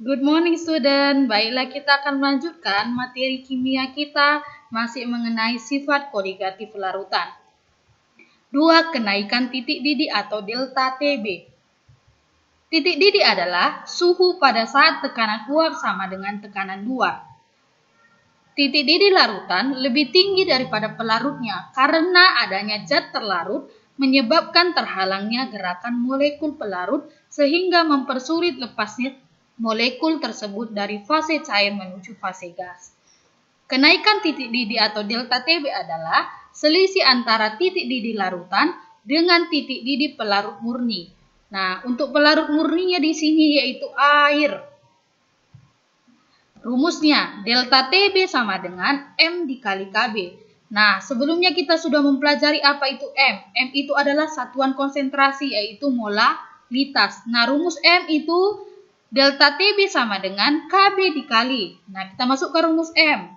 Good morning student. Baiklah, kita akan melanjutkan materi kimia kita masih mengenai sifat koligatif larutan. 2. Kenaikan titik didih atau delta TB. Titik didih adalah suhu pada saat tekanan uap sama dengan tekanan luar. Titik didih larutan lebih tinggi daripada pelarutnya karena adanya zat terlarut menyebabkan terhalangnya gerakan molekul pelarut sehingga mempersulit lepasnya molekul tersebut dari fase cair menuju fase gas. Kenaikan titik didih atau delta TB adalah selisih antara titik didih larutan dengan titik didih pelarut murni. Nah, untuk pelarut murninya di sini yaitu air. Rumusnya, delta TB sama dengan M dikali KB. Nah, sebelumnya kita sudah mempelajari apa itu M. M itu adalah satuan konsentrasi yaitu molalitas. Nah, rumus M itu delta TB sama dengan KB dikali. Nah, kita masuk ke rumus M.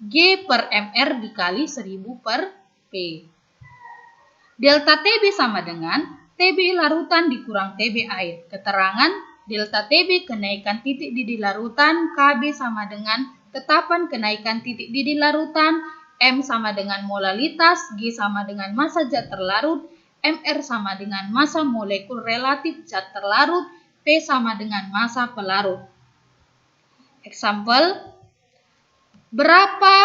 G per MR dikali 1000 per P. Delta TB sama dengan TB larutan dikurang TB air. Keterangan delta TB kenaikan titik didih larutan, KB sama dengan tetapan kenaikan titik didih larutan, M sama dengan molalitas, G sama dengan massa zat terlarut, MR sama dengan massa molekul relatif zat terlarut, P sama dengan massa pelarut. Example, berapa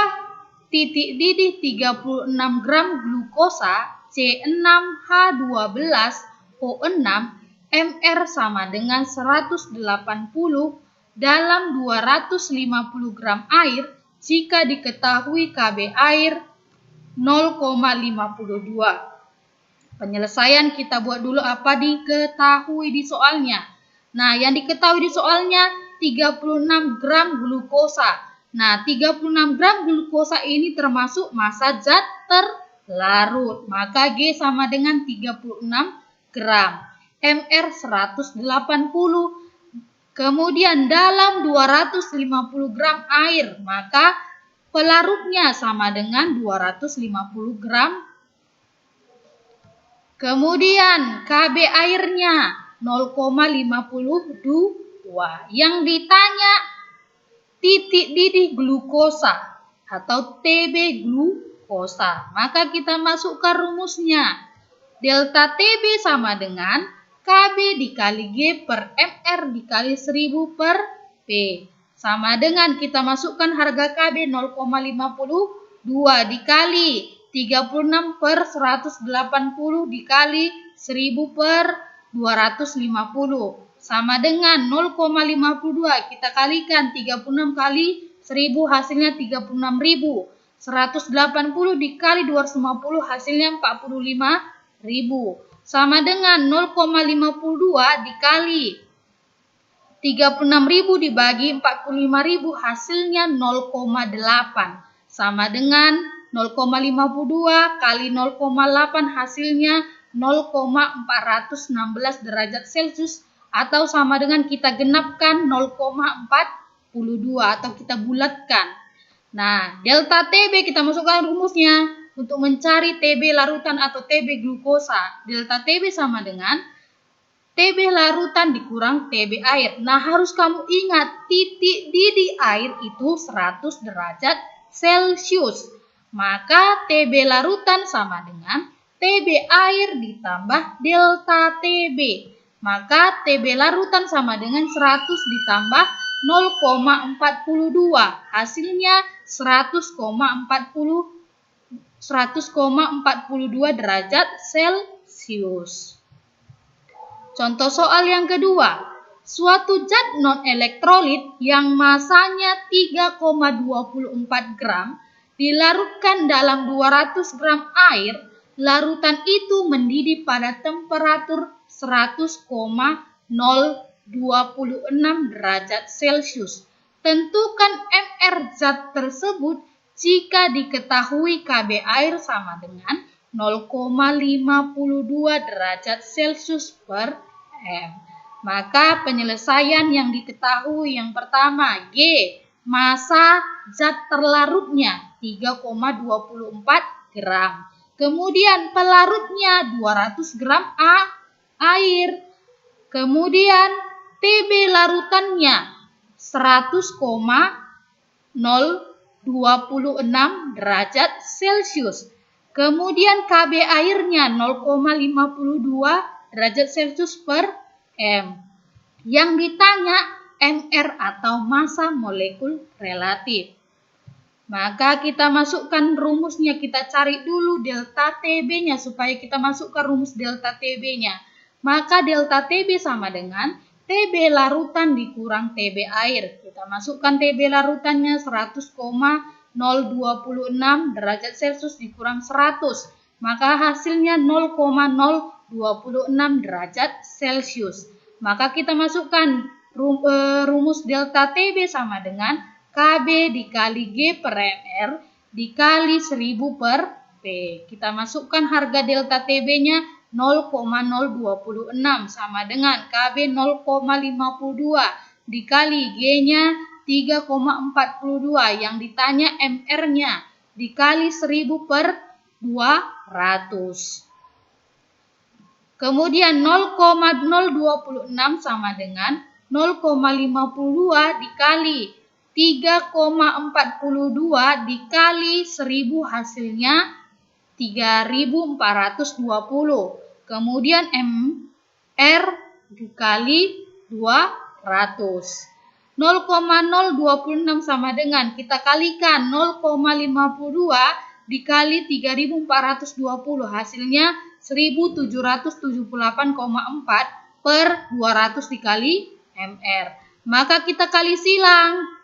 titik didih 36 gram glukosa C6H12O6 MR sama dengan 180 dalam 250 gram air jika diketahui KB air 0,52. Penyelesaian kita buat dulu apa diketahui di soalnya. Nah, yang diketahui di soalnya 36 gram glukosa. Nah, 36 gram glukosa ini termasuk massa zat terlarut. Maka G sama dengan 36 gram. MR 180. Kemudian dalam 250 gram air, maka pelarutnya sama dengan 250 gram. Kemudian KB airnya 0,52. Yang ditanya titik didih glukosa atau TB glukosa. Maka kita masukkan rumusnya. Delta TB sama dengan KB dikali G per MR dikali 1000 per P. Sama dengan kita masukkan harga KB 0,52 dikali 36 per 180 dikali 1000 per 250. Sama dengan 0,52 kita kalikan 36 kali 1000 hasilnya 36.000. 180 dikali 250 hasilnya 45.000. Sama dengan 0,52 dikali 36.000 dibagi 45.000 hasilnya 0,8. Sama dengan 0,52 kali 0,8 hasilnya 0,416 derajat Celcius atau sama dengan kita genapkan 0,42 atau kita bulatkan. Nah, delta TB kita masukkan rumusnya untuk mencari TB larutan atau TB glukosa. Delta TB sama dengan TB larutan dikurang TB air. Nah, harus kamu ingat titik didih air itu 100 derajat Celcius. Maka TB larutan sama dengan TB air ditambah delta TB. Maka TB larutan sama dengan 100 ditambah 0,42. Hasilnya 100,42 derajat Celcius. Contoh soal yang kedua. Suatu zat non-elektrolit yang masanya 3,24 gram dilarutkan dalam 200 gram air, larutan itu mendidih pada temperatur 100,026 derajat Celcius. Tentukan MR zat tersebut jika diketahui KB air sama dengan 0,52 derajat Celcius per M. Maka penyelesaian yang diketahui yang pertama G, massa zat terlarutnya 3,24 gram. Kemudian pelarutnya 200 gram air. Kemudian TB larutannya 100,026 derajat Celcius. Kemudian KB airnya 0,52 derajat Celcius per M. Yang ditanya MR atau massa molekul relatif. Maka kita masukkan rumusnya, kita cari dulu delta TB-nya supaya kita masukkan rumus delta TB-nya. Maka delta TB sama dengan TB larutan dikurang TB air. Kita masukkan TB larutannya 100,026 derajat Celcius dikurang 100. Maka hasilnya 0,026 derajat Celcius. Maka kita masukkan rumus delta TB sama dengan KB dikali G per MR dikali 1000 per P. Kita masukkan harga delta TB-nya 0,026 sama dengan KB 0,52 dikali G-nya 3,42 yang ditanya MR-nya dikali 1000 per 200. Kemudian 0,026 sama dengan 0,52 dikali 3,42 dikali 1000 hasilnya 3420. Kemudian MR dikali 200. 0,026 sama dengan kita kalikan 0,52 dikali 3420 hasilnya 1778,4 per 200 dikali MR. Maka kita kali silang.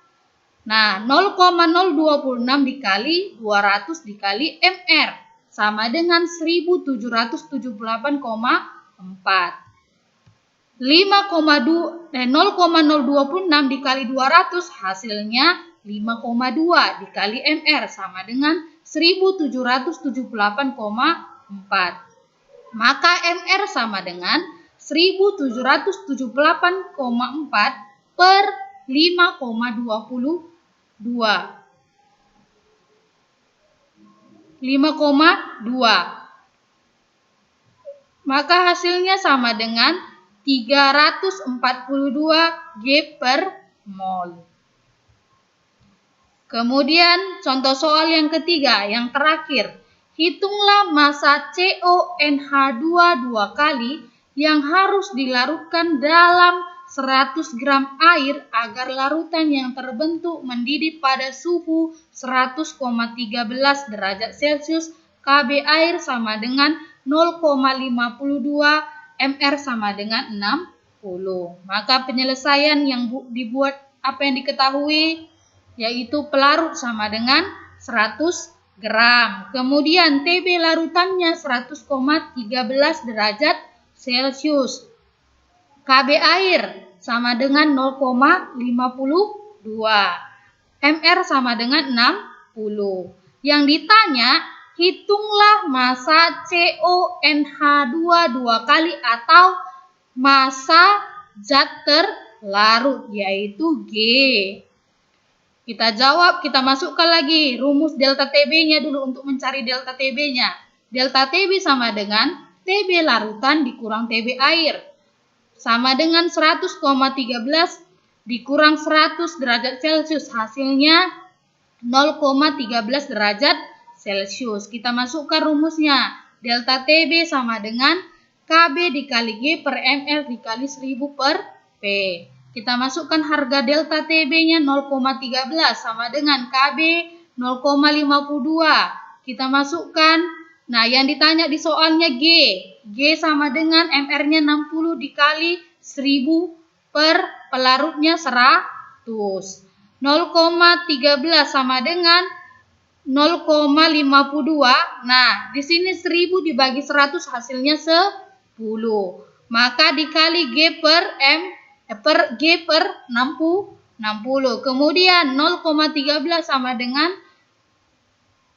Nah, 0,026 dikali 200 dikali MR sama dengan 1778,4. 0,026 dikali 200 hasilnya 5,2 dikali MR sama dengan 1778,4. Maka MR sama dengan 1778,4 per 5,2. Maka hasilnya sama dengan 342 G per mol. Kemudian contoh soal yang ketiga, yang terakhir. Hitunglah massa CONH2 dua kali yang harus dilarutkan dalam 100 gram air agar larutan yang terbentuk mendidih pada suhu 100,13 derajat Celcius. KB air sama dengan 0,52, MR sama dengan 60. Maka penyelesaian yang dibuat apa yang diketahui yaitu pelarut sama dengan 100 gram. Kemudian TB larutannya 100,13 derajat Celcius. KB air sama dengan 0,52. MR sama dengan 60. Yang ditanya, hitunglah massa CONH2 dua kali atau massa zat terlarut yaitu G. Kita jawab, kita masukkan lagi rumus delta TB-nya dulu untuk mencari delta TB-nya. Delta TB sama dengan TB larutan dikurang TB air. Sama dengan 100,13 dikurang 100 derajat Celcius. Hasilnya 0,13 derajat Celcius. Kita masukkan rumusnya. Delta TB sama dengan KB dikali G per MR dikali 1000 per P. Kita masukkan harga delta TB-nya 0,13 sama dengan KB 0,52. Kita masukkan, nah yang ditanya di soalnya G. G sama dengan MR-nya 60 dikali 1000 per pelarutnya 100. 0,13 sama dengan 0,52. Nah, di sini 1000 dibagi 100 hasilnya 10. Maka dikali G per G per 60. Kemudian 0,13 sama dengan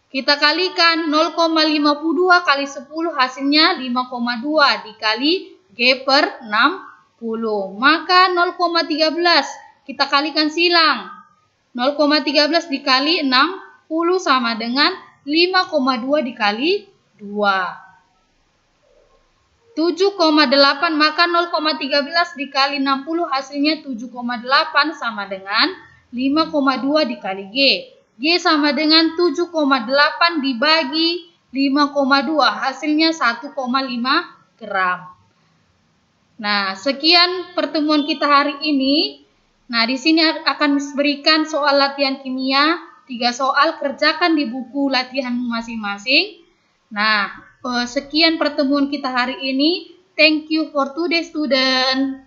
kita kalikan 0,52 kali 10 hasilnya 5,2 dikali G per 60. Maka 0,13 kita kalikan silang. 0,13 dikali 60 sama dengan 5,2 dikali 2. 7,8 maka 0,13 dikali 60 hasilnya 7,8 sama dengan 5,2 dikali G. G sama dengan 7,8 dibagi 5,2 hasilnya 1,5 gram. Nah, sekian pertemuan kita hari ini. Nah, di sini akan berikan soal latihan kimia, 3 soal, kerjakan di buku latihan masing-masing. Nah, sekian pertemuan kita hari ini. Thank you for today, student.